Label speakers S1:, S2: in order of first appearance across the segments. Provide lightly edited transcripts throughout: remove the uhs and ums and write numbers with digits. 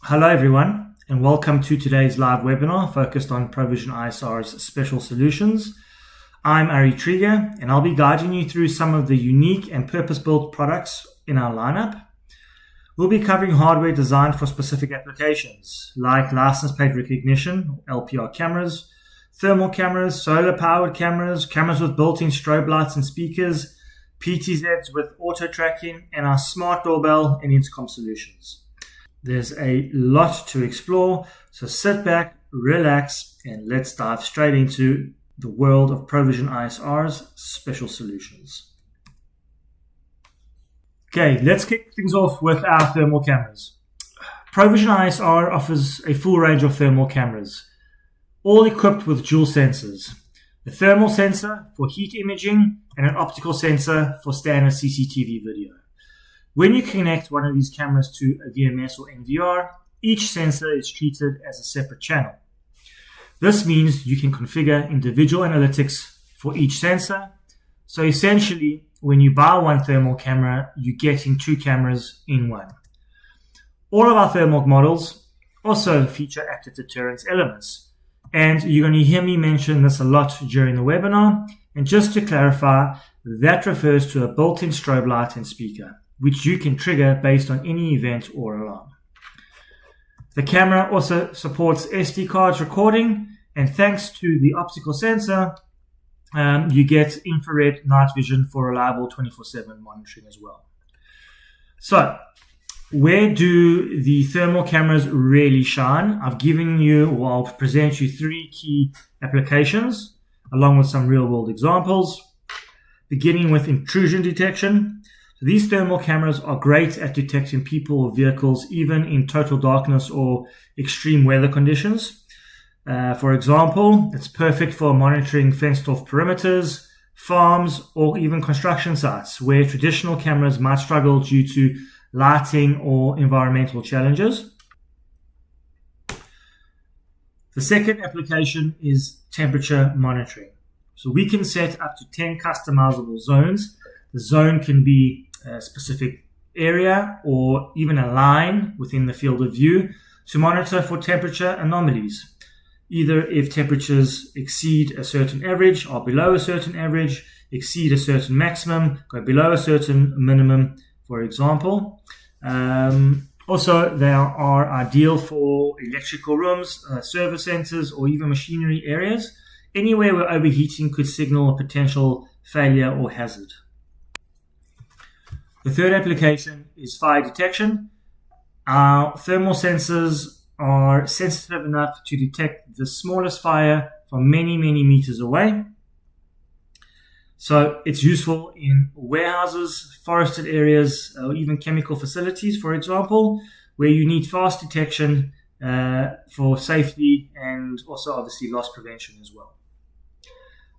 S1: Hello everyone, and welcome to today's live webinar focused on Provision ISR's special solutions. I'm Ari Trigger, and I'll be guiding you through some of the unique and purpose-built products in our lineup. We'll be covering hardware designed for specific applications, like license plate recognition, LPR cameras, thermal cameras, solar-powered cameras, cameras with built-in strobe lights and speakers, PTZs with auto tracking, and our smart doorbell and intercom solutions. There's a lot to explore, so sit back, relax, and let's dive straight into the world of Provision ISR's special solutions. Okay, let's kick things off with our thermal cameras. Provision ISR offers a full range of thermal cameras, all equipped with dual sensors. A thermal sensor for heat imaging and an optical sensor for standard CCTV video. When you connect one of these cameras to a VMS or NVR, each sensor is treated as a separate channel. This means you can configure individual analytics for each sensor. So essentially, when you buy one thermal camera, you're getting two cameras in one. All of our thermal models also feature active deterrence elements. And you're going to hear me mention this a lot during the webinar. And just to clarify, that refers to a built-in strobe light and speaker, which you can trigger based on any event or alarm. The camera also supports SD cards recording, and thanks to the optical sensor, you get infrared night vision for reliable 24/7 monitoring as well. So, where do the thermal cameras really shine? I've given you, or I'll present you three key applications, along with some real-world examples, beginning with intrusion detection. So these thermal cameras are great at detecting people or vehicles even in total darkness or extreme weather conditions. For example, it's perfect for monitoring fenced-off perimeters, farms, or even construction sites where traditional cameras might struggle due to lighting or environmental challenges. The second application is temperature monitoring. So we can set up to 10 customizable zones. The zone can be a specific area or even a line within the field of view to monitor for temperature anomalies. Either if temperatures exceed a certain average or below a certain average, exceed a certain maximum, go below a certain minimum, for example. Also, they are ideal for electrical rooms, service centers, or even machinery areas, anywhere where overheating could signal a potential failure or hazard. The third application is fire detection. Our thermal sensors are sensitive enough to detect the smallest fire from many, many meters away. So it's useful in warehouses, forested areas, or even chemical facilities, for example, where you need fast detection for safety and also obviously loss prevention as well.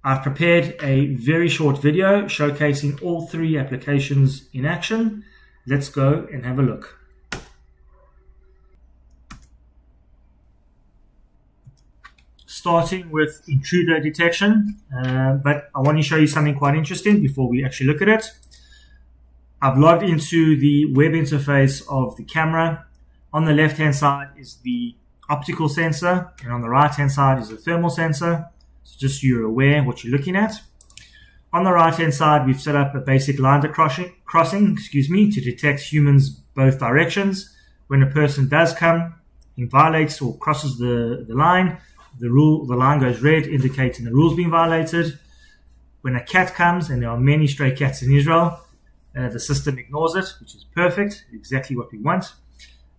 S1: I've prepared a very short video showcasing all three applications in action. Let's go and have a look. Starting with intruder detection, but I want to show you something quite interesting before we actually look at it. I've logged into the web interface of the camera. On the left-hand side is the optical sensor, and on the right-hand side is the thermal sensor. So just so you're aware what you're looking at. On the right-hand side, we've set up a basic line crossing to detect humans both directions. When a person does come and violates or crosses the line, the line goes red, indicating the rule's been violated. When a cat comes, and there are many stray cats in Israel, the system ignores it, which is perfect, exactly what we want.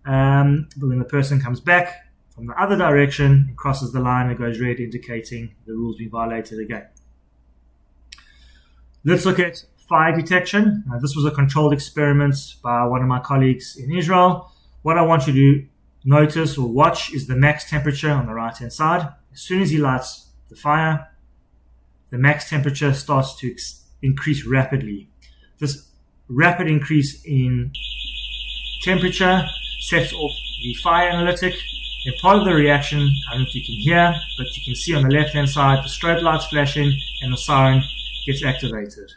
S1: But when the person comes back from the other direction and crosses the line, it goes red, indicating the rule's been violated again. Let's look at fire detection. This was a controlled experiment by one of my colleagues in Israel. What I want you to notice or watch is the max temperature on the right-hand side. As soon as he lights the fire, the max temperature starts to increase rapidly. This rapid increase in temperature sets off the fire analytic. And part of the reaction, I don't know if you can hear, but you can see on the left-hand side, the strobe lights flashing and the siren gets activated.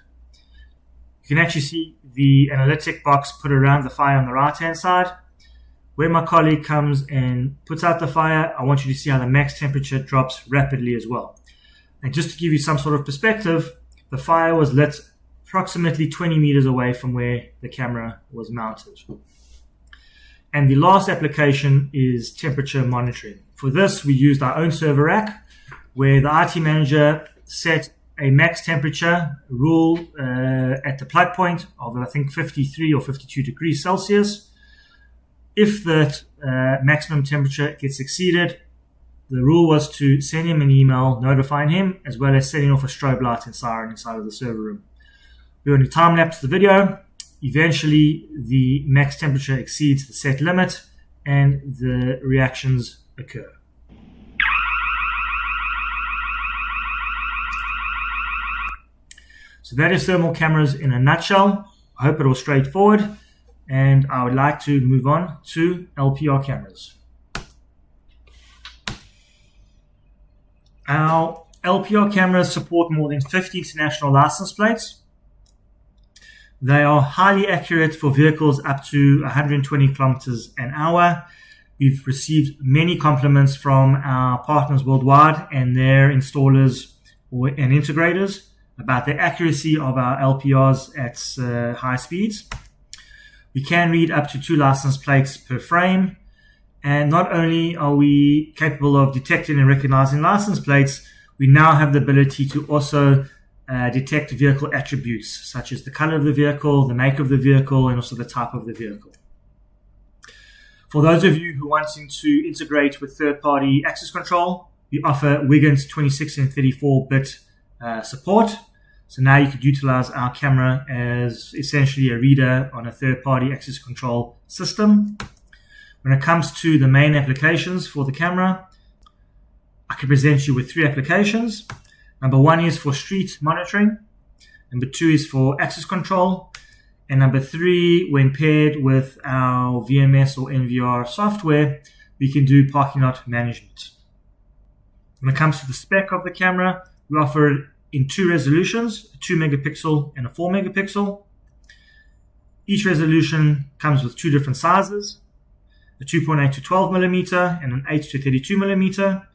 S1: You can actually see the analytic box put around the fire on the right-hand side. When my colleague comes and puts out the fire, I want you to see how the max temperature drops rapidly as well. And just to give you some sort of perspective, the fire was lit approximately 20 meters away from where the camera was mounted. And the last application is temperature monitoring. For this, we used our own server rack, where the IT manager set a max temperature rule at the plug point of, I think, 53 or 52 degrees Celsius. If that maximum temperature gets exceeded, the rule was to send him an email notifying him, as well as setting off a strobe light and siren inside of the server room. We only time-lapse the video. Eventually, the max temperature exceeds the set limit, and the reactions occur. So that is thermal cameras in a nutshell. I hope it was straightforward, and I would like to move on to LPR cameras. Our LPR cameras support more than 50 international license plates. They are highly accurate for vehicles up to 120 kilometers an hour. We've received many compliments from our partners worldwide and their installers and integrators about the accuracy of our LPRs at high speeds. We can read up to 2 license plates per frame. And not only are we capable of detecting and recognizing license plates, we now have the ability to also detect vehicle attributes, such as the color of the vehicle, the make of the vehicle, and also the type of the vehicle. For those of you who are wanting to integrate with third-party access control, we offer Wiggins 26 and 34-bit support. So now you could utilize our camera as essentially a reader on a third-party access control system. When it comes to the main applications for the camera, I can present you with 3 applications. Number 1 is for street monitoring. Number 2 is for access control. And number 3, when paired with our VMS or NVR software, we can do parking lot management. When it comes to the spec of the camera, we offer it in 2 resolutions, a 2 megapixel and a 4 megapixel. Each resolution comes with 2 different sizes, a 2.8 to 12 millimeter and an 8 to 32 millimeter.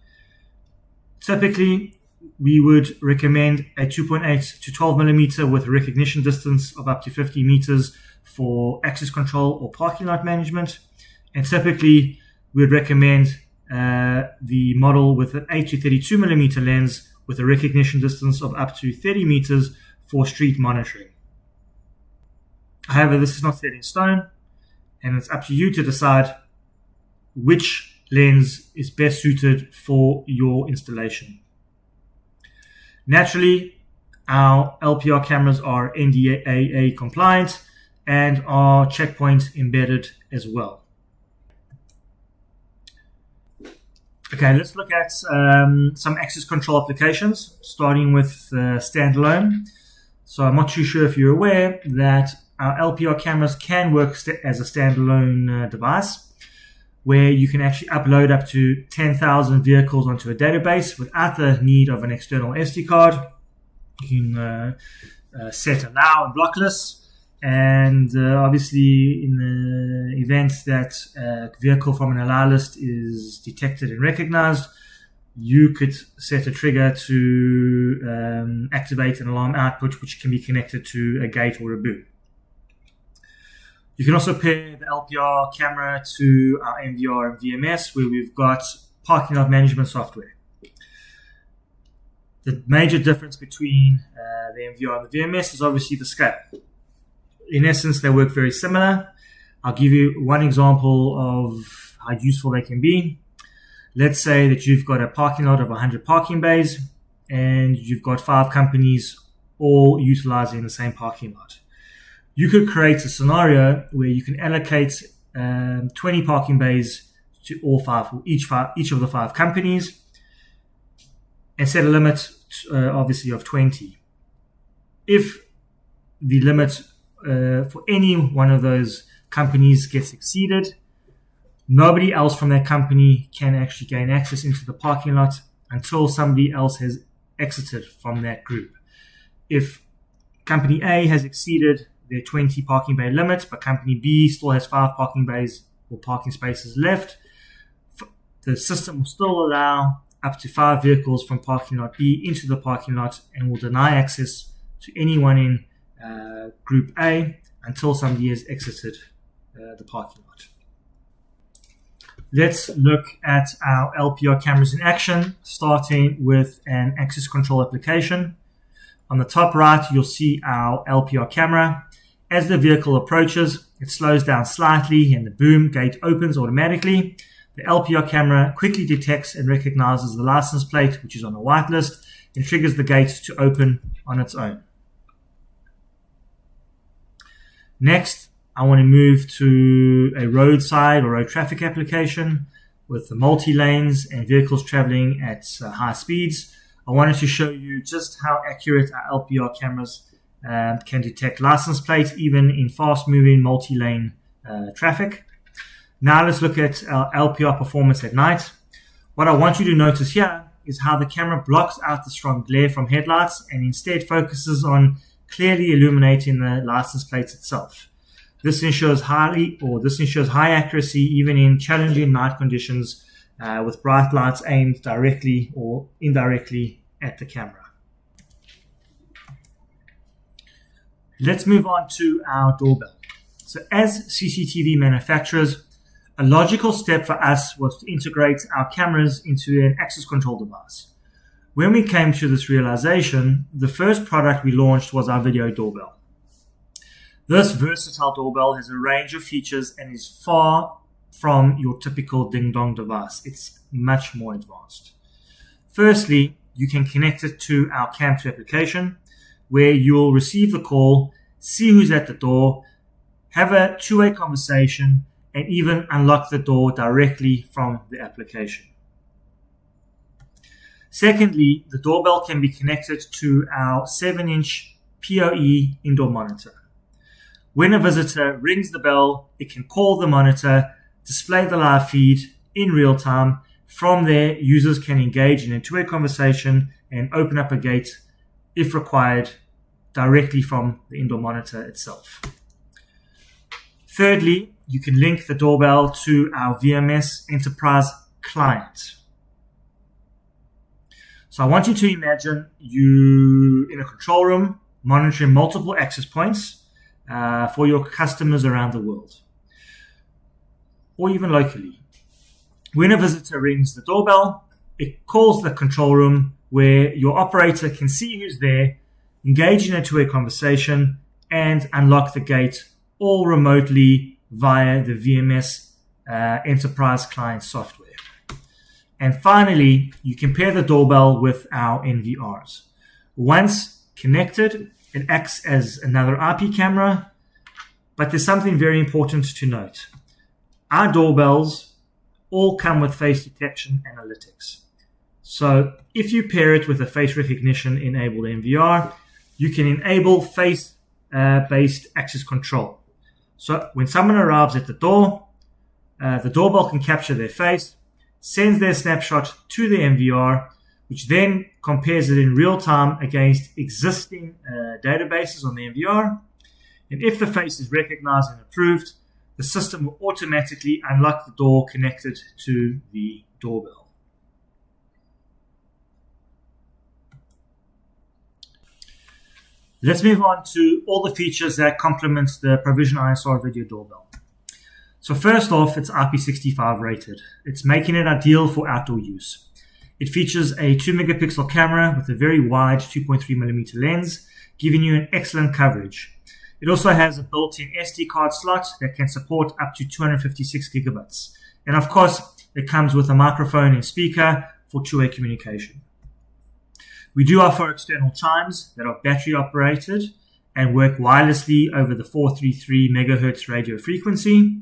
S1: Typically, we would recommend a 2.8 to 12 millimeter with a recognition distance of up to 50 meters for access control or parking lot management. And typically, we would recommend the model with an 8 to 32 millimeter lens with a recognition distance of up to 30 meters for street monitoring. However, this is not set in stone, and it's up to you to decide which lens is best suited for your installation. Naturally, our LPR cameras are NDAA compliant and are checkpoint embedded as well. Okay, let's look at some access control applications, starting with standalone. So I'm not too sure if you're aware that our LPR cameras can work as a standalone device, where you can actually upload up to 10,000 vehicles onto a database without the need of an external SD card. You can set allow and blockless, and obviously in the event that a vehicle from an allow list is detected and recognized, you could set a trigger to activate an alarm output, which can be connected to a gate or a boom. You can also pair the LPR camera to our NVR and VMS, where we've got parking lot management software. The major difference between the NVR and the VMS is obviously the scale. In essence, they work very similar. I'll give you one example of how useful they can be. Let's say that you've got a parking lot of 100 parking bays, and you've got 5 companies all utilizing the same parking lot. You could create a scenario where you can allocate 20 parking bays to all 5, each of the 5 companies, and set a limit, obviously, of 20. If the limit for any one of those companies gets exceeded, nobody else from that company can actually gain access into the parking lot until somebody else has exited from that group. If company A has exceeded their 20 parking bay limit, but company B still has 5 parking bays or parking spaces left, the system will still allow up to 5 vehicles from parking lot B into the parking lot and will deny access to anyone in Group A until somebody has exited the parking lot. Let's look at our LPR cameras in action, starting with an access control application. On the top right, you'll see our LPR camera. As the vehicle approaches, it slows down slightly and the boom gate opens automatically. The LPR camera quickly detects and recognizes the license plate, which is on a whitelist, and triggers the gate to open on its own. Next, I want to move to a roadside or road traffic application with the multi-lanes and vehicles traveling at high speeds. I wanted to show you just how accurate our LPR cameras can detect license plates, even in fast-moving multi-lane traffic. Now let's look at our LPR performance at night. What I want you to notice here is how the camera blocks out the strong glare from headlights and instead focuses on clearly illuminating the license plates itself. This ensures high accuracy even in challenging night conditions with bright lights aimed directly or indirectly at the camera. Let's move on to our doorbell. So as CCTV manufacturers, a logical step for us was to integrate our cameras into an access control device. When we came to this realization, the first product we launched was our video doorbell. This versatile doorbell has a range of features and is far from your typical ding-dong device. It's much more advanced. Firstly, you can connect it to our Cam2 application, where you'll receive the call, see who's at the door, have a two-way conversation, and even unlock the door directly from the application. Secondly, the doorbell can be connected to our 7-inch PoE indoor monitor. When a visitor rings the bell, it can call the monitor, display the live feed in real time. From there, users can engage in a two-way conversation and open up a gate, if required, directly from the indoor monitor itself. Thirdly, you can link the doorbell to our VMS Enterprise client. So I want you to imagine you in a control room monitoring multiple access points for your customers around the world, or even locally. When a visitor rings the doorbell, it calls the control room where your operator can see who's there, engage in a two-way conversation, and unlock the gate all remotely via the VMS Enterprise client software. And finally, you can pair the doorbell with our NVRs. Once connected, it acts as another IP camera, but there's something very important to note. Our doorbells all come with face detection analytics. So if you pair it with a face recognition enabled NVR, you can enable face-based access control. So when someone arrives at the door, the doorbell can capture their face, sends their snapshot to the NVR, which then compares it in real time against existing databases on the NVR. And if the face is recognized and approved, the system will automatically unlock the door connected to the doorbell. Let's move on to all the features that complement the Provision ISR video doorbell. So first off, it's IP65 rated. It's making it ideal for outdoor use. It features a 2 megapixel camera with a very wide 2.3mm lens, giving you an excellent coverage. It also has a built-in SD card slot that can support up to 256 gigabits. And of course, it comes with a microphone and speaker for two-way communication. We do offer external chimes that are battery operated and work wirelessly over the 433 megahertz radio frequency.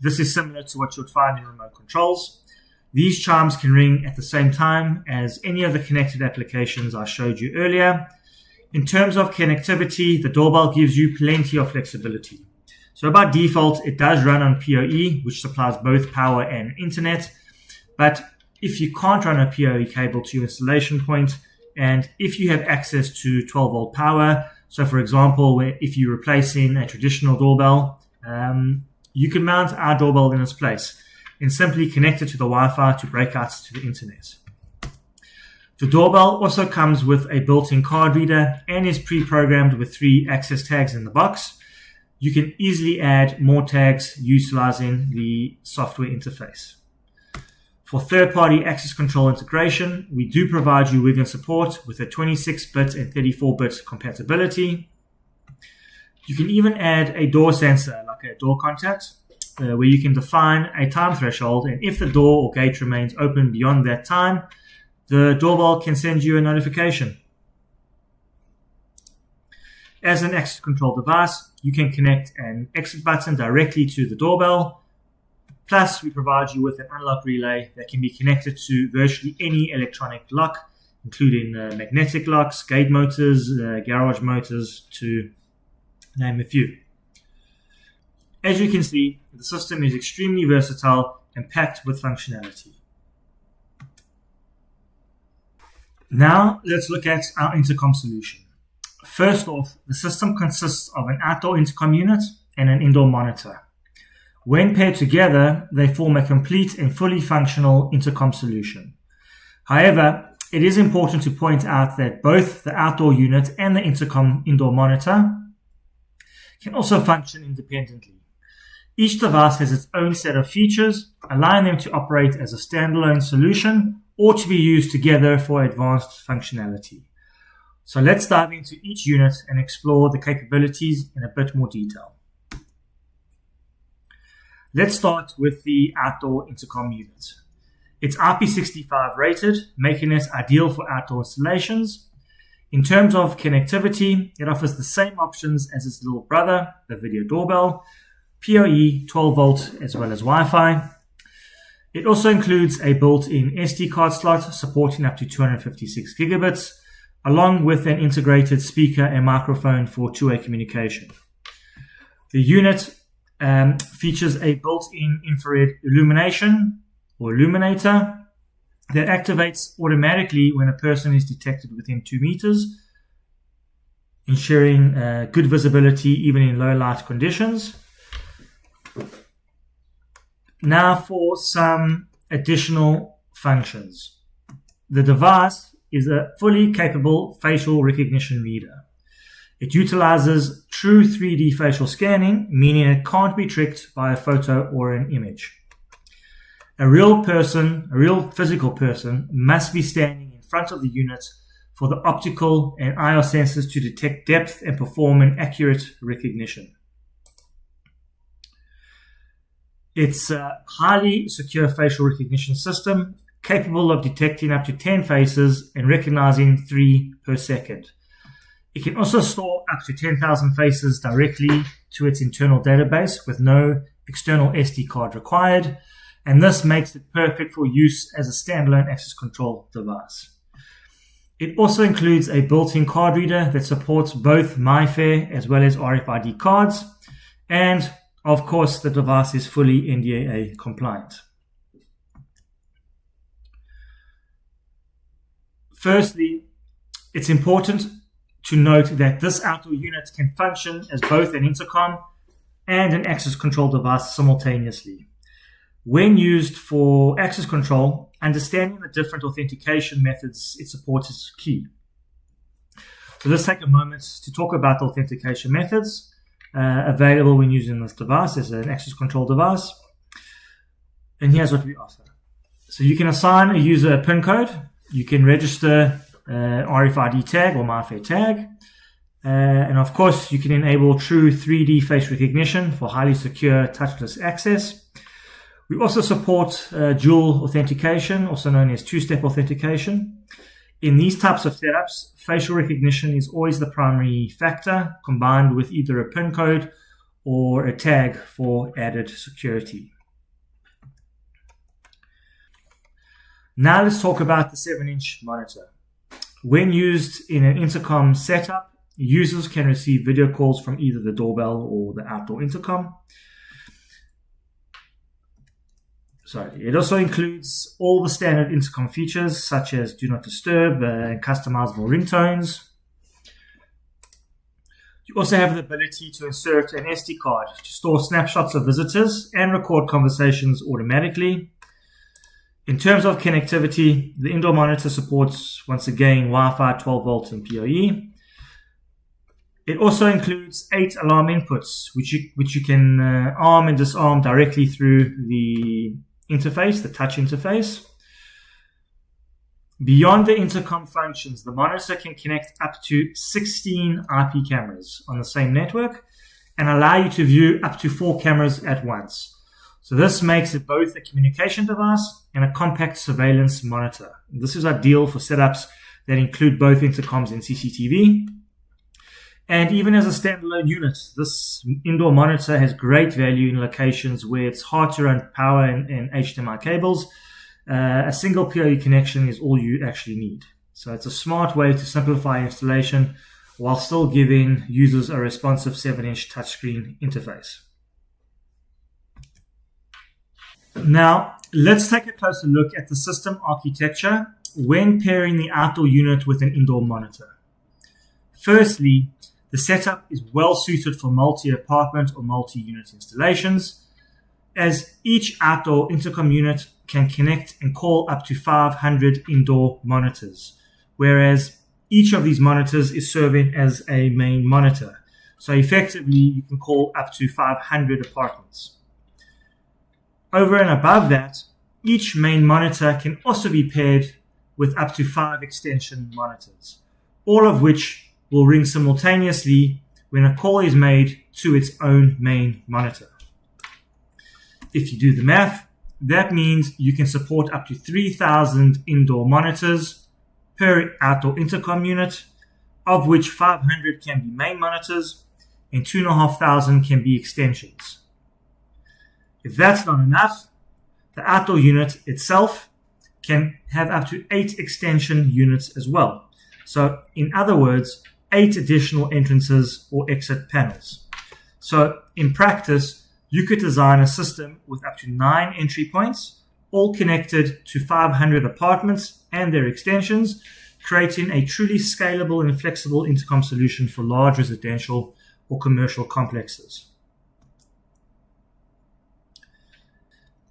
S1: This is similar to what you would find in remote controls. These chimes can ring at the same time as any of the connected applications I showed you earlier. In terms of connectivity, the doorbell gives you plenty of flexibility. So by default, it does run on PoE, which supplies both power and internet. But if you can't run a PoE cable to your installation point, and if you have access to 12 volt power, so for example, if you're replacing a traditional doorbell, you can mount our doorbell in its place and simply connect it to the Wi-Fi to breakouts to the internet. The doorbell also comes with a built-in card reader and is pre-programmed with 3 access tags in the box. You can easily add more tags utilizing the software interface. For third-party access control integration, we do provide you with support with a 26-bit and 34-bit compatibility. You can even add a door sensor, like a door contact, where you can define a time threshold, and if the door or gate remains open beyond that time, the doorbell can send you a notification. As an access control device, you can connect an exit button directly to the doorbell. Plus, we provide you with an unlock relay that can be connected to virtually any electronic lock, including magnetic locks, gate motors, garage motors, to name a few. As you can see, the system is extremely versatile and packed with functionality. Now, let's look at our intercom solution. First off, the system consists of an outdoor intercom unit and an indoor monitor. When paired together, they form a complete and fully functional intercom solution. However, it is important to point out that both the outdoor unit and the intercom indoor monitor can also function independently. Each device has its own set of features, allowing them to operate as a standalone solution or to be used together for advanced functionality. So let's dive into each unit and explore the capabilities in a bit more detail. Let's start with the outdoor intercom unit. It's IP65 rated, making it ideal for outdoor installations. In terms of connectivity, it offers the same options as its little brother, the video doorbell, PoE, 12 volt, as well as Wi-Fi. It also includes a built-in SD card slot supporting up to 256 gigabits, along with an integrated speaker and microphone for two-way communication. The unit features a built-in infrared illumination or illuminator that activates automatically when a person is detected within 2 meters, ensuring good visibility even in low light conditions. Now for some additional functions. The device is a fully capable facial recognition reader. It utilizes true 3D facial scanning, meaning it can't be tricked by a photo or an image. A real physical person, must be standing in front of the unit for the optical and IR sensors to detect depth and perform an accurate recognition. It's a highly secure facial recognition system capable of detecting up to 10 faces and recognizing 3 per second. It can also store up to 10,000 faces directly to its internal database with no external SD card required, and this makes it perfect for use as a standalone access control device. It also includes a built-in card reader that supports both MyFair as well as RFID cards, and of course, the device is fully NDAA compliant. Firstly, it's important to note that this outdoor unit can function as both an intercom and an access control device simultaneously. When used for access control, understanding the different authentication methods it supports is key. So let's take a moment to talk about the authentication methods available when using this device as an access control device. And here's what we offer. So you can assign a user a PIN code. You can register RFID tag or MyFair tag. And of course, you can enable true 3D face recognition for highly secure touchless access. We also support dual authentication, also known as two-step authentication. In these types of setups, facial recognition is always the primary factor, combined with either a PIN code or a tag for added security. Now let's talk about the 7-inch monitor. When used in an intercom setup, users can receive video calls from either the doorbell or the outdoor intercom. It also includes all the standard intercom features such as do not disturb and customizable ringtones. You also have the ability to insert an SD card to store snapshots of visitors and record conversations automatically. In terms of connectivity, the indoor monitor supports, once again, Wi-Fi, 12 volts, and PoE. It also includes 8 alarm inputs, which you can arm and disarm directly through the interface, the touch interface. Beyond the intercom functions, the monitor can connect up to 16 IP cameras on the same network and allow you to view up to 4 cameras at once. So this makes it both a communication device and a compact surveillance monitor. This is ideal for setups that include both intercoms and CCTV. And even as a standalone unit, this indoor monitor has great value in locations where it's hard to run power and HDMI cables. A single PoE connection is all you actually need. So it's a smart way to simplify installation while still giving users a responsive 7-inch touchscreen interface. Now, let's take a closer look at the system architecture when pairing the outdoor unit with an indoor monitor. Firstly, the setup is well suited for multi-apartment or multi-unit installations, as each outdoor intercom unit can connect and call up to 500 indoor monitors, whereas each of these monitors is serving as a main monitor. So effectively, you can call up to 500 apartments. Over and above that, each main monitor can also be paired with up to 5 extension monitors, all of which will ring simultaneously when a call is made to its own main monitor. If you do the math, that means you can support up to 3,000 indoor monitors per outdoor intercom unit, of which 500 can be main monitors and 2,500 can be extensions. If that's not enough, the outdoor unit itself can have up to 8 extension units as well. So in other words, 8 additional entrances or exit panels. So in practice, you could design a system with up to 9 entry points, all connected to 500 apartments and their extensions, creating a truly scalable and flexible intercom solution for large residential or commercial complexes.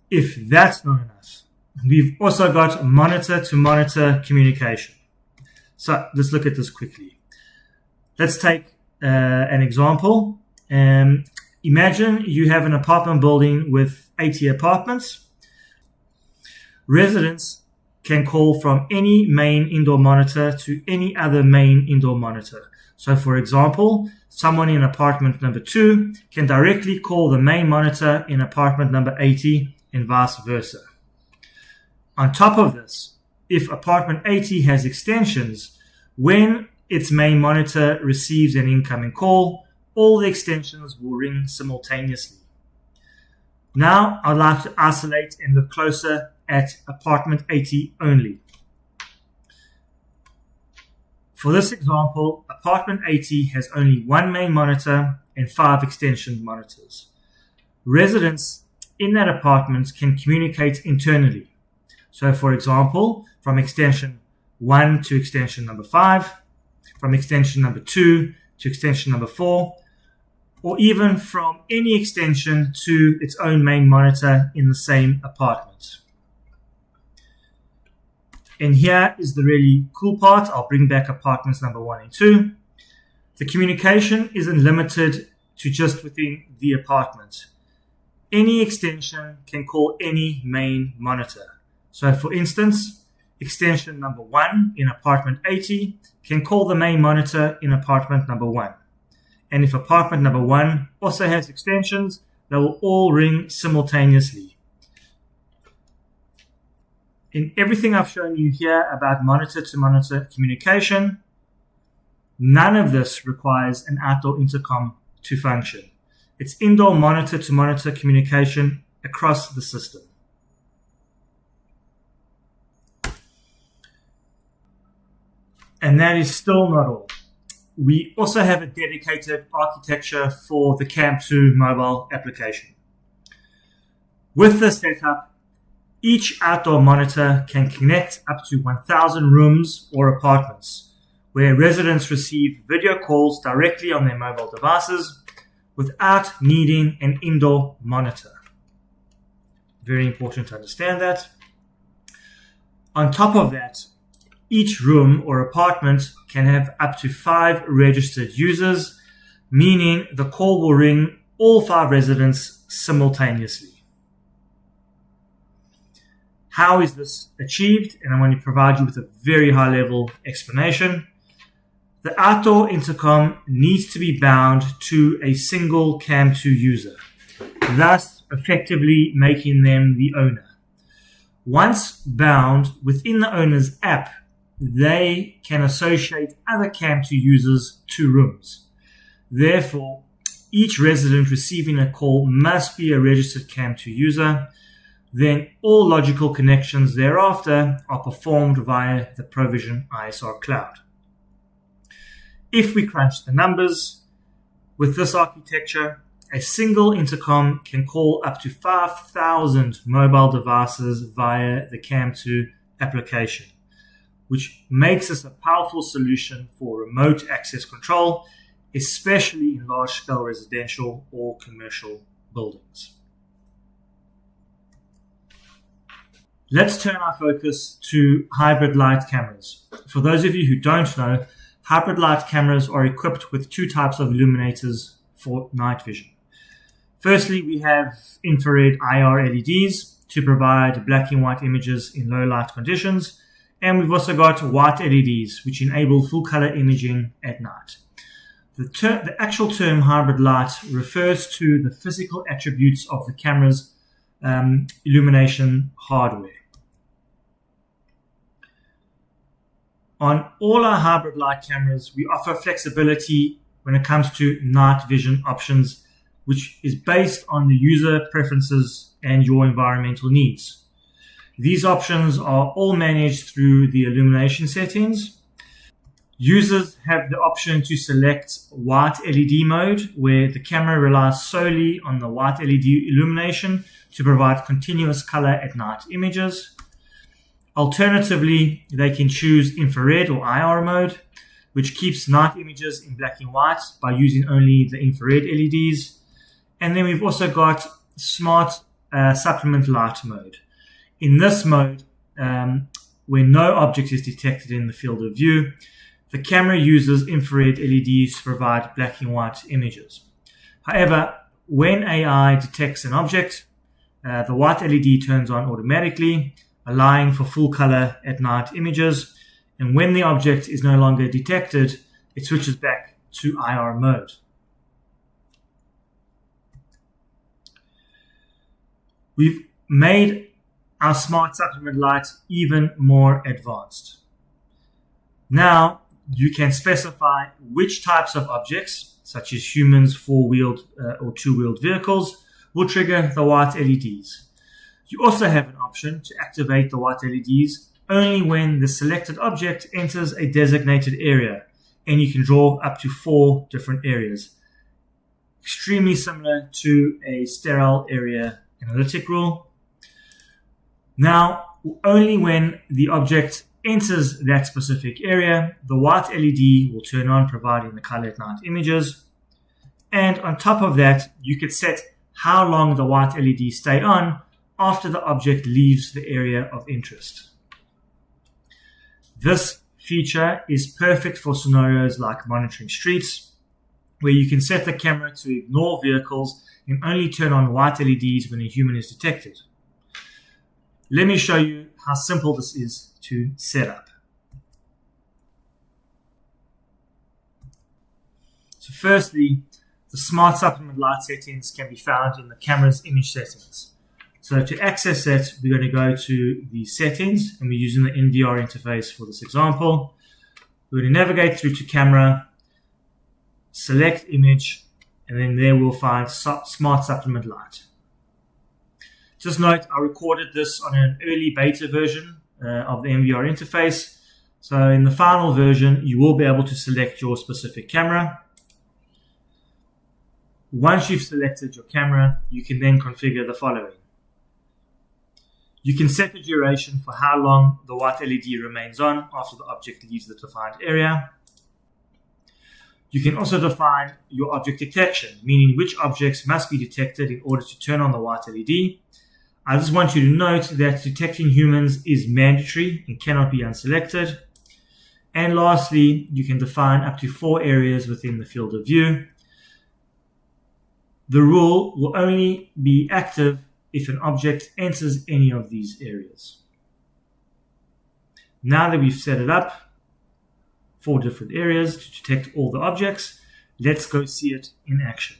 S1: If that's not enough, we've also got monitor-to-monitor communication. So let's look at this quickly. Let's take an example. Imagine you have an apartment building with 80 apartments. Residents can call from any main indoor monitor to any other main indoor monitor. So for example, someone in apartment number 2 can directly call the main monitor in apartment number 80 and vice versa. On top of this, if apartment 80 has extensions, when its main monitor receives an incoming call, all the extensions will ring simultaneously. Now I'd like to isolate and look closer at apartment 80 only. For this example, apartment 80 has only 1 main monitor and 5 extension monitors. Residents in that apartment can communicate internally. So for example, from extension 1 to extension number 5, from extension number 2 to extension number 4, or even from any extension to its own main monitor in the same apartment. And here is the really cool part. I'll bring back apartments number 1 and 2. The communication isn't limited to just within the apartment. Any extension can call any main monitor. So for instance, extension number 1 in apartment 80 can call the main monitor in apartment number 1. And if apartment number 1 also has extensions, they will all ring simultaneously. In everything I've shown you here about monitor-to-monitor communication, none of this requires an outdoor intercom to function. It's indoor monitor-to-monitor communication across the system. And that is still not all. We also have a dedicated architecture for the CAM2 mobile application. With this setup, each outdoor monitor can connect up to 1,000 rooms or apartments where residents receive video calls directly on their mobile devices without needing an indoor monitor. Very important to understand that. On top of that, each room or apartment can have up to 5 registered users, meaning the call will ring all 5 residents simultaneously. How is this achieved? And I'm going to provide you with a very high-level explanation. The outdoor intercom needs to be bound to a single CAM2 user, thus effectively making them the owner. Once bound within the owner's app, they can associate other CAM2 users to rooms. Therefore, each resident receiving a call must be a registered CAM2 user. Then all logical connections thereafter are performed via the Provision ISR cloud. If we crunch the numbers, with this architecture, a single intercom can call up to 5,000 mobile devices via the CAM2 application, which makes this a powerful solution for remote access control, especially in large-scale residential or commercial buildings. Let's turn our focus to hybrid light cameras. For those of you who don't know, hybrid light cameras are equipped with 2 types of illuminators for night vision. Firstly, we have infrared IR LEDs to provide black and white images in low light conditions. And we've also got white LEDs, which enable full color imaging at night. The actual term hybrid light refers to the physical attributes of the camera's illumination hardware. On all our hybrid light cameras, we offer flexibility when it comes to night vision options, which is based on the user preferences and your environmental needs. These options are all managed through the illumination settings. Users have the option to select white LED mode, where the camera relies solely on the white LED illumination to provide continuous color at night images. Alternatively, they can choose infrared or IR mode, which keeps night images in black and white by using only the infrared LEDs. And then we've also got smart supplement light mode. In this mode, where no object is detected in the field of view, the camera uses infrared LEDs to provide black and white images. However, when AI detects an object, the white LED turns on automatically, allowing for full color at night images. And when the object is no longer detected, it switches back to IR mode. We've made our smart supplement light even more advanced. Now you can specify which types of objects, such as humans, four-wheeled or two-wheeled vehicles, will trigger the white LEDs. You also have an option to activate the white LEDs only when the selected object enters a designated area, and you can draw up to 4 different areas. Extremely similar to a sterile area analytic rule. Now, only when the object enters that specific area, the white LED will turn on, providing the color at night images. And on top of that, you could set how long the white LEDs stay on after the object leaves the area of interest. This feature is perfect for scenarios like monitoring streets, where you can set the camera to ignore vehicles and only turn on white LEDs when a human is detected. Let me show you how simple this is to set up. So firstly, the smart supplement light settings can be found in the camera's image settings. So to access that, we're going to go to the settings, and we're using the NVR interface for this example. We're going to navigate through to camera, select image, and then there we'll find smart supplement light. Just note, I recorded this on an early beta version of the NVR interface. So in the final version, you will be able to select your specific camera. Once you've selected your camera, you can then configure the following. You can set the duration for how long the white LED remains on after the object leaves the defined area. You can also define your object detection, meaning which objects must be detected in order to turn on the white LED. I just want you to note that detecting humans is mandatory and cannot be unselected. And lastly, you can define up to 4 areas within the field of view. The rule will only be active if an object enters any of these areas. Now that we've set it up, 4 different areas to detect all the objects, let's go see it in action.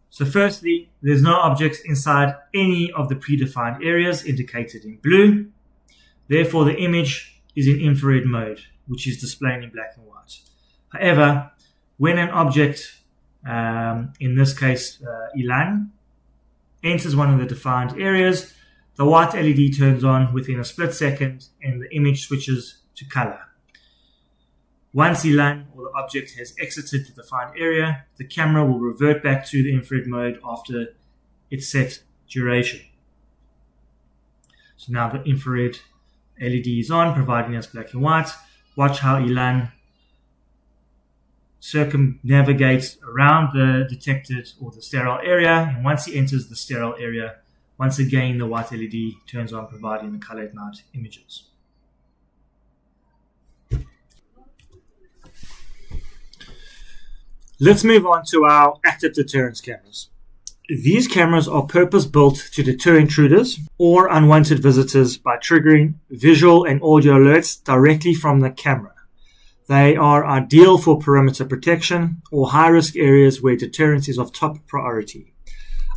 S1: So firstly, there's no objects inside any of the predefined areas indicated in blue. Therefore, the image is in infrared mode, which is displayed in black and white. However, when an object, in this case Ilan, enters one of the defined areas, the white LED turns on within a split second and the image switches to color. Once Ilan or the object has exited the defined area, the camera will revert back to the infrared mode after its set duration. So now the infrared LED is on, providing us black and white. Watch how Ilan circumnavigates around the detected or the sterile area, and once he enters the sterile area, once again the white LED turns on, providing the color at night images. Let's move on to our active deterrence cameras. These cameras are purpose-built to deter intruders or unwanted visitors by triggering visual and audio alerts directly from the camera. They are ideal for perimeter protection or high-risk areas where deterrence is of top priority.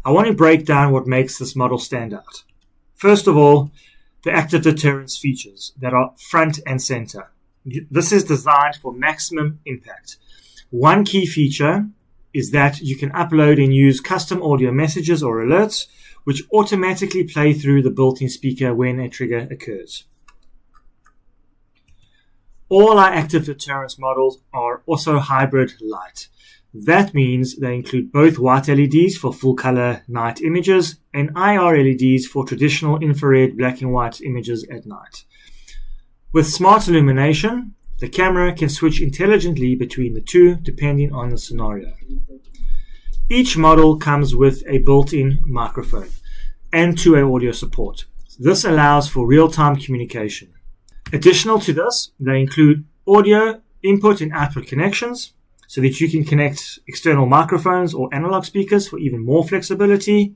S1: I want to break down what makes this model stand out. First of all, the active deterrence features that are front and center. This is designed for maximum impact. One key feature is that you can upload and use custom audio messages or alerts, which automatically play through the built-in speaker when a trigger occurs. All our active deterrence models are also hybrid light. That means they include both white LEDs for full color night images and IR LEDs for traditional infrared black and white images at night. With smart illumination, the camera can switch intelligently between the two depending on the scenario. Each model comes with a built-in microphone and two-way audio support. This allows for real-time communication. Additional to this, they include audio input and output connections so that you can connect external microphones or analog speakers for even more flexibility.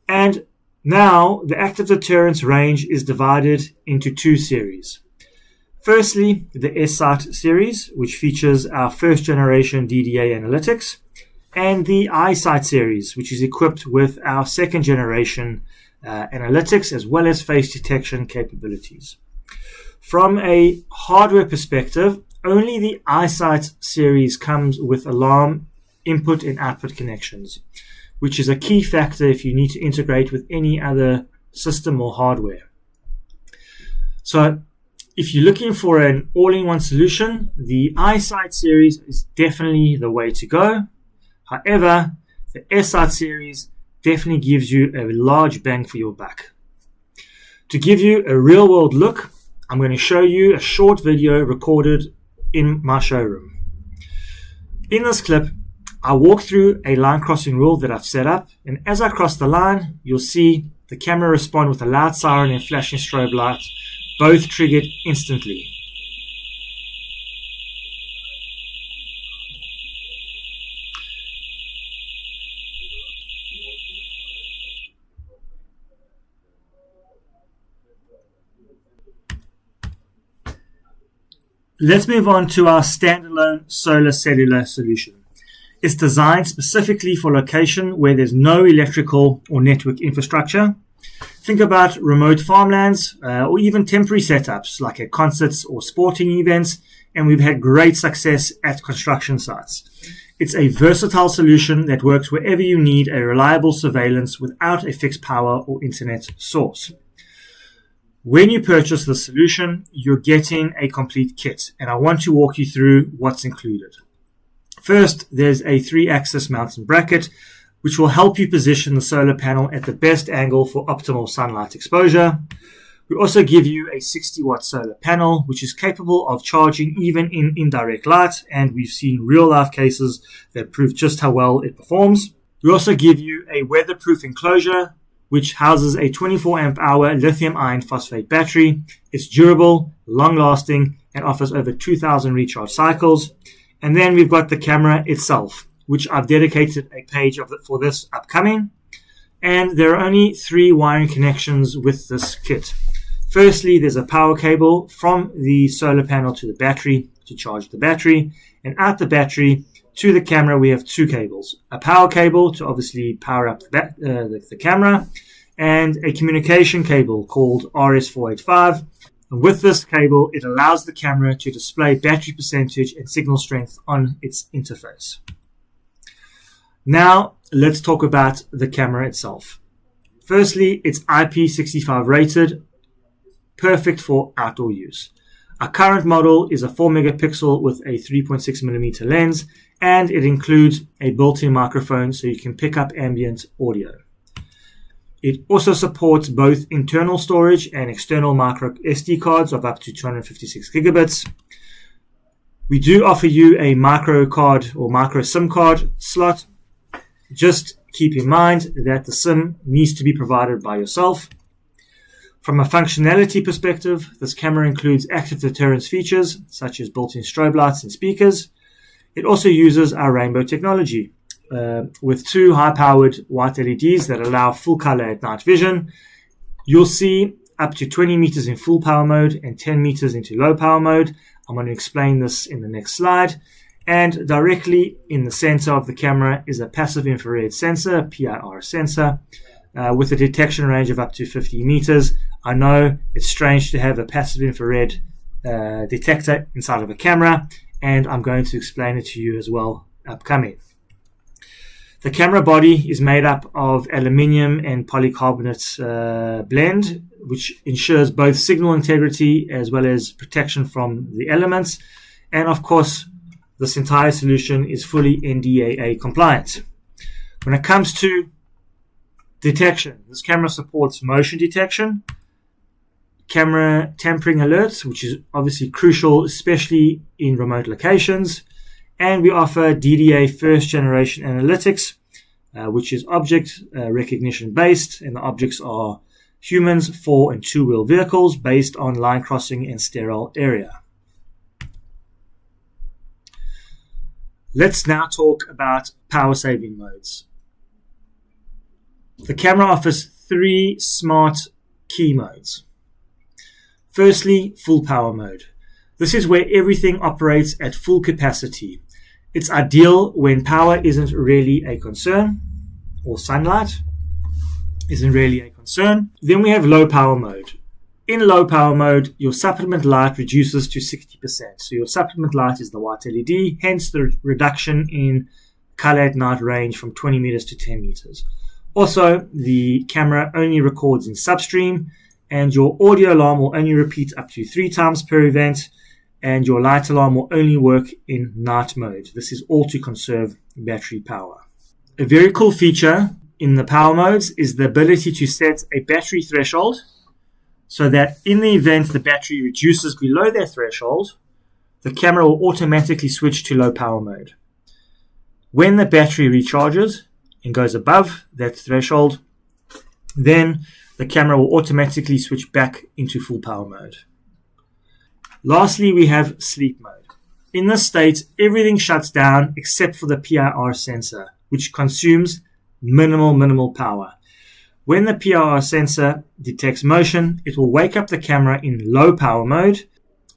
S1: And now the active deterrence range is divided into 2 series. Firstly, the S-Sight series, which features our first generation DDA analytics, and the I-Sight series, which is equipped with our second generation analytics as well as face detection capabilities. From a hardware perspective, only the I-Sight series comes with alarm input and output connections, which is a key factor if you need to integrate with any other system or hardware. So if you're looking for an all-in-one solution, the I-Sight series is definitely the way to go. However, the S-Sight series definitely gives you a large bang for your buck. To give you a real-world look, I'm going to show you a short video recorded in my showroom. In this clip, I walk through a line crossing rule that I've set up, and as I cross the line, you'll see the camera respond with a loud siren and flashing strobe light, both triggered instantly. Let's move on to our standalone solar cellular solution. It's designed specifically for location where there's no electrical or network infrastructure. Think about remote farmlands or even temporary setups like at concerts or sporting events, and we've had great success at construction sites. It's a versatile solution that works wherever you need a reliable surveillance without a fixed power or internet source. When you purchase the solution, you're getting a complete kit, and I want to walk you through what's included. First, there's a 3-axis mounting bracket, which will help you position the solar panel at the best angle for optimal sunlight exposure. We also give you a 60 watt solar panel, which is capable of charging even in indirect light, and we've seen real life cases that prove just how well it performs. We also give you a weatherproof enclosure, which houses a 24 amp hour lithium iron phosphate battery. It's durable, long lasting, and offers over 2,000 recharge cycles. And then we've got the camera itself, which I've dedicated a page of it for this upcoming. And there are only 3 wiring connections with this kit. Firstly, there's a power cable from the solar panel to the battery to charge the battery. And out the battery to the camera, we have 2 cables. A power cable to obviously power up the camera, and a communication cable called RS485. And with this cable, it allows the camera to display battery percentage and signal strength on its interface. Now, let's talk about the camera itself. Firstly, it's IP65 rated, perfect for outdoor use. Our current model is a 4 megapixel with a 3.6mm lens, and it includes a built-in microphone so you can pick up ambient audio. It also supports both internal storage and external micro SD cards of up to 256 gigabits. We do offer you a micro card or micro SIM card slot. Just keep in mind that the SIM needs to be provided by yourself. From a functionality perspective, this camera includes active deterrence features such as built-in strobe lights and speakers. It also uses our rainbow technology with 2 high-powered white LEDs that allow full color at night vision. You'll see up to 20 meters in full power mode and 10 meters into low power mode. I'm going to explain this in the next slide. And directly in the center of the camera is a passive infrared sensor, PIR sensor, with a detection range of up to 50 meters. I know it's strange to have a passive infrared detector inside of a camera, and I'm going to explain it to you as well upcoming. The camera body is made up of aluminium and polycarbonate blend, which ensures both signal integrity as well as protection from the elements. And of course, this entire solution is fully NDAA compliant. When it comes to detection, this camera supports motion detection, camera tampering alerts, which is obviously crucial, especially in remote locations. And we offer DDA first generation analytics, which is object recognition based, and the objects are humans, 4 and 2 wheel vehicles based on line crossing and sterile area. Let's now talk about power saving modes. The camera offers 3 smart key modes. Firstly, full power mode. This is where everything operates at full capacity. It's ideal when power isn't really a concern, or sunlight isn't really a concern. Then we have low power mode. In low power mode, your supplement light reduces to 60%. So your supplement light is the white LED, hence the reduction in color at night range from 20 meters to 10 meters. Also, the camera only records in substream, and your audio alarm will only repeat up to 3 times per event, and your light alarm will only work in night mode. This is all to conserve battery power. A very cool feature in the power modes is the ability to set a battery threshold so that in the event the battery reduces below that threshold, the camera will automatically switch to low power mode. When the battery recharges and goes above that threshold, then the camera will automatically switch back into full power mode. Lastly, we have sleep mode. In this state, everything shuts down except for the PIR sensor, which consumes minimal power. When the PIR sensor detects motion, it will wake up the camera in low power mode.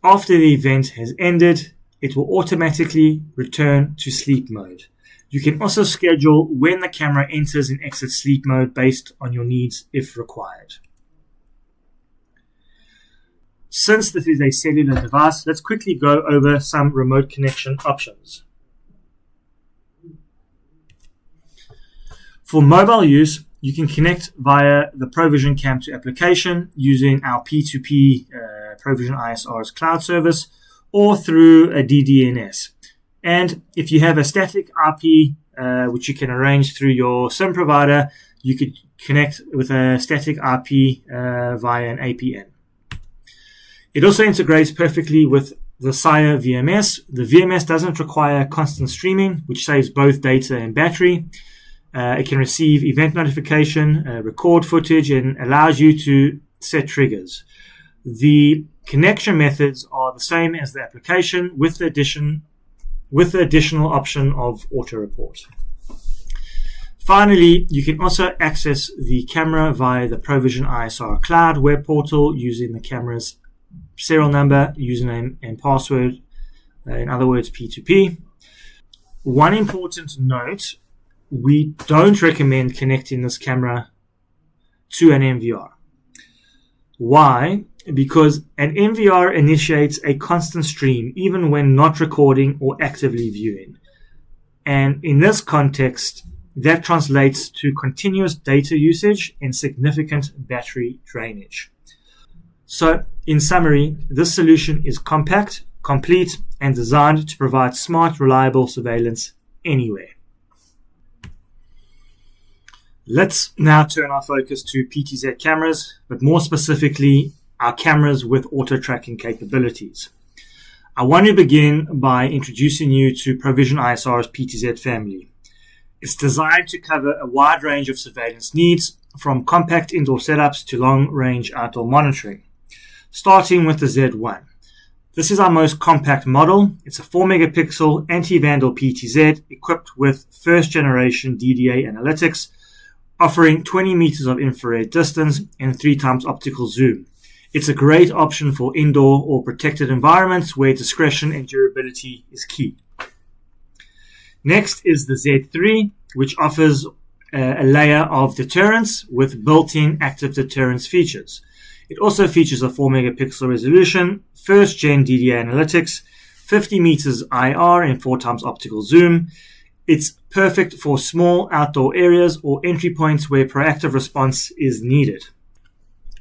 S1: After the event has ended, it will automatically return to sleep mode. You can also schedule when the camera enters and exits sleep mode based on your needs if required. Since this is a cellular device, let's quickly go over some remote connection options. For mobile use, you can connect via the Provision Cam 2 application using our P2P Provision ISR's cloud service, or through a DDNS. And if you have a static IP, which you can arrange through your SIM provider, you could connect with a static IP via an APN. It also integrates perfectly with the SIRE VMS. The VMS doesn't require constant streaming, which saves both data and battery. It can receive event notification, record footage, and allows you to set triggers. The connection methods are the same as the application with the additional option of auto report. Finally, you can also access the camera via the Provision ISR Cloud web portal using the camera's serial number, username, and password, in other words, P2P. One important note, we don't recommend connecting this camera to an MVR. Why? Because an MVR initiates a constant stream even when not recording or actively viewing. And in this context, that translates to continuous data usage and significant battery drainage. So, in summary, this solution is compact, complete, and designed to provide smart, reliable surveillance anywhere. Let's now turn our focus to PTZ cameras, but more specifically, our cameras with auto tracking capabilities. I want to begin by introducing you to Provision ISR's PTZ family. It's designed to cover a wide range of surveillance needs, from compact indoor setups to long-range outdoor monitoring. Starting with the Z1. This is our most compact model. It's a 4 megapixel anti-vandal PTZ equipped with first generation DDA analytics, offering 20 meters of infrared distance and 3 times optical zoom. It's a great option for indoor or protected environments where discretion and durability is key. Next is the Z3, which offers a layer of deterrence with built-in active deterrence features. It also features a 4 megapixel resolution, first gen DDA analytics, 50 meters IR and 4 times optical zoom. It's perfect for small outdoor areas or entry points where proactive response is needed.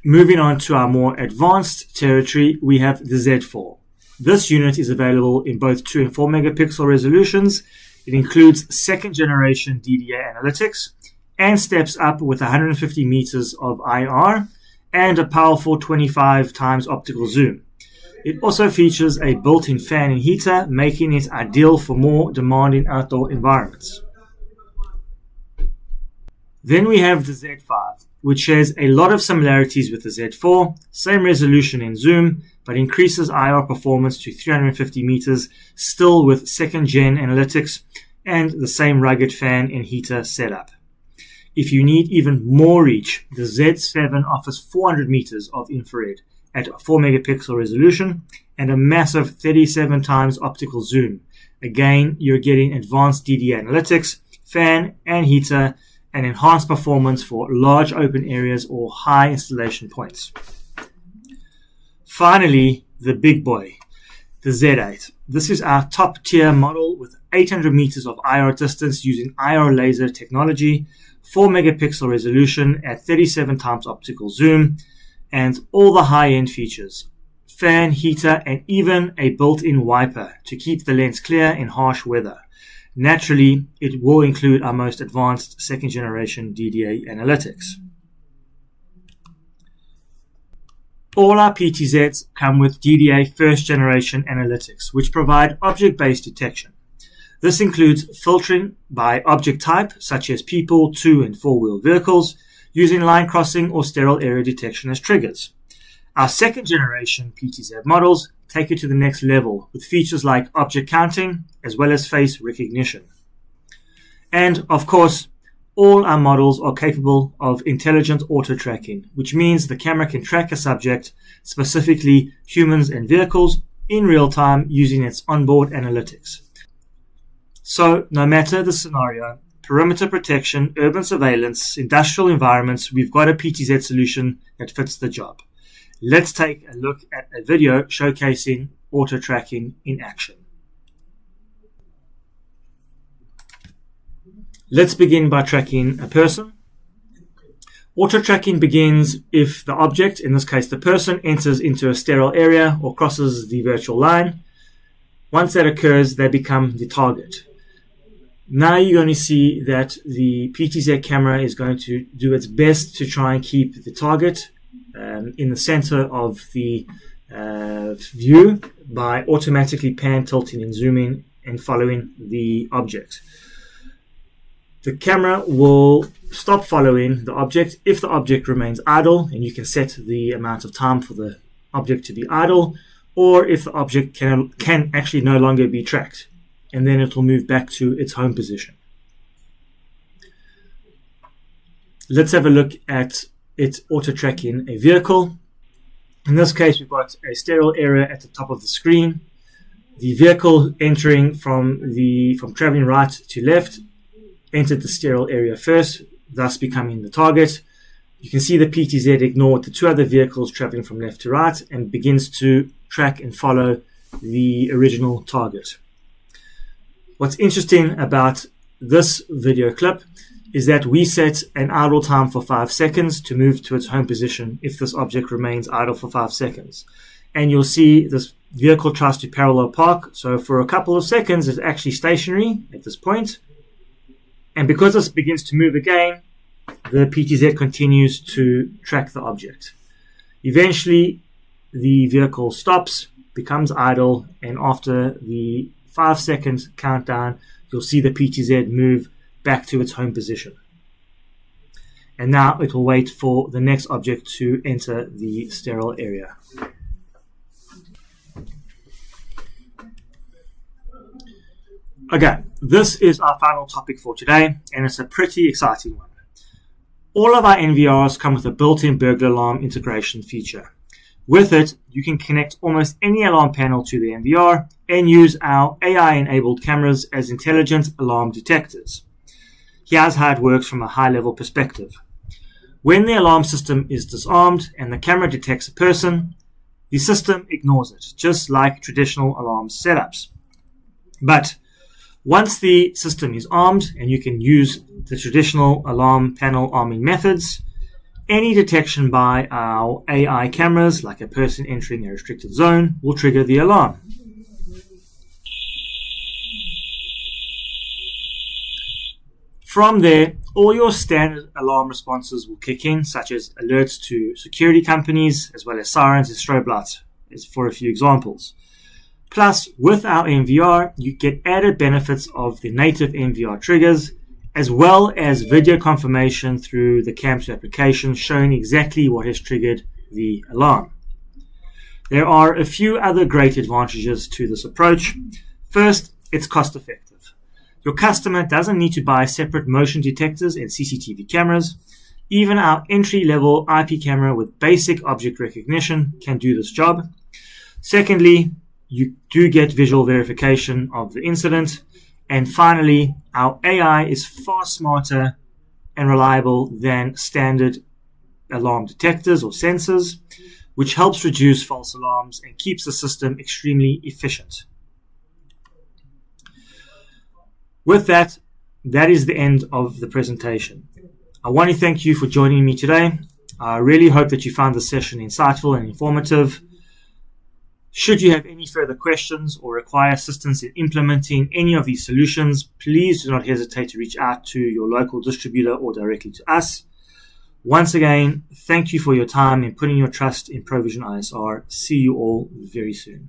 S1: Moving on to our more advanced territory, we have the Z4. This unit is available in both 2 and 4 megapixel resolutions. It includes second generation DDA analytics and steps up with 150 meters of IR and a powerful 25 times optical zoom. It also features a built-in fan and heater, making it ideal for more demanding outdoor environments. Then we have the Z5, which shares a lot of similarities with the Z4, same resolution and zoom, but increases IR performance to 350 meters, still with second gen analytics and the same rugged fan and heater setup. If you need even more reach, the Z7 offers 400 meters of infrared at a 4 megapixel resolution and a massive 37 times optical zoom. Again, you're getting advanced DDA analytics, fan and heater, and enhanced performance for large open areas or high installation points. Finally, the big boy, the Z8. This is our top tier model with 800 meters of IR distance using IR laser technology, 4 megapixel resolution at 37 times optical zoom, and all the high-end features, fan, heater, and even a built-in wiper to keep the lens clear in harsh weather. Naturally, it will include our most advanced second generation DDA analytics. All our PTZs come with DDA first generation analytics, which provide object-based detection. This includes filtering by object type, such as people, 2 and 4-wheel vehicles, using line crossing or sterile area detection as triggers. Our second generation PTZ models take it to the next level with features like object counting as well as face recognition. And of course, all our models are capable of intelligent auto tracking, which means the camera can track a subject, specifically humans and vehicles, in real time using its onboard analytics. So, no matter the scenario, perimeter protection, urban surveillance, industrial environments, we've got a PTZ solution that fits the job. Let's take a look at a video showcasing auto tracking in action. Let's begin by tracking a person. Auto tracking begins if the object, in this case the person, enters into a sterile area or crosses the virtual line. Once that occurs, they become the target. Now you're going to see that the PTZ camera is going to do its best to try and keep the target in the center of the view by automatically pan, tilting, and zooming and following the object. The camera will stop following the object if the object remains idle, and you can set the amount of time for the object to be idle, or if the object can actually no longer be tracked, and then it will move back to its home position. Let's have a look at it auto-tracking a vehicle. In this case, we've got a sterile area at the top of the screen. The vehicle entering from traveling right to left entered the sterile area first, thus becoming the target. You can see the PTZ ignore the two other vehicles traveling from left to right and begins to track and follow the original target. What's interesting about this video clip is that we set an idle time for 5 seconds to move to its home position if this object remains idle for 5 seconds. And you'll see this vehicle tries to parallel park. So for a couple of seconds, it's actually stationary at this point. And because this begins to move again, the PTZ continues to track the object. Eventually, the vehicle stops, becomes idle, and after the 5-second countdown, you'll see the PTZ move back to its home position. And now it will wait for the next object to enter the sterile area. Okay, this is our final topic for today, and it's a pretty exciting one. All of our NVRs come with a built-in burglar alarm integration feature. With it, you can connect almost any alarm panel to the NVR and use our AI-enabled cameras as intelligent alarm detectors. Here's how it works from a high-level perspective. When the alarm system is disarmed and the camera detects a person, the system ignores it, just like traditional alarm setups. But once the system is armed and you can use the traditional alarm panel arming methods, any detection by our AI cameras, like a person entering a restricted zone, will trigger the alarm. From there, all your standard alarm responses will kick in, such as alerts to security companies, as well as sirens and strobe lights, for a few examples. Plus, with our NVR, you get added benefits of the native NVR triggers, as well as video confirmation through the CAM2 application showing exactly what has triggered the alarm. There are a few other great advantages to this approach. First, it's cost effective. Your customer doesn't need to buy separate motion detectors and CCTV cameras. Even our entry-level IP camera with basic object recognition can do this job. Secondly, you do get visual verification of the incident. And finally, our AI is far smarter and reliable than standard alarm detectors or sensors, which helps reduce false alarms and keeps the system extremely efficient. With that, that is the end of the presentation. I want to thank you for joining me today. I really hope that you found this session insightful and informative. Should you have any further questions or require assistance in implementing any of these solutions, please do not hesitate to reach out to your local distributor or directly to us. Once again, thank you for your time and putting your trust in Provision ISR. See you all very soon.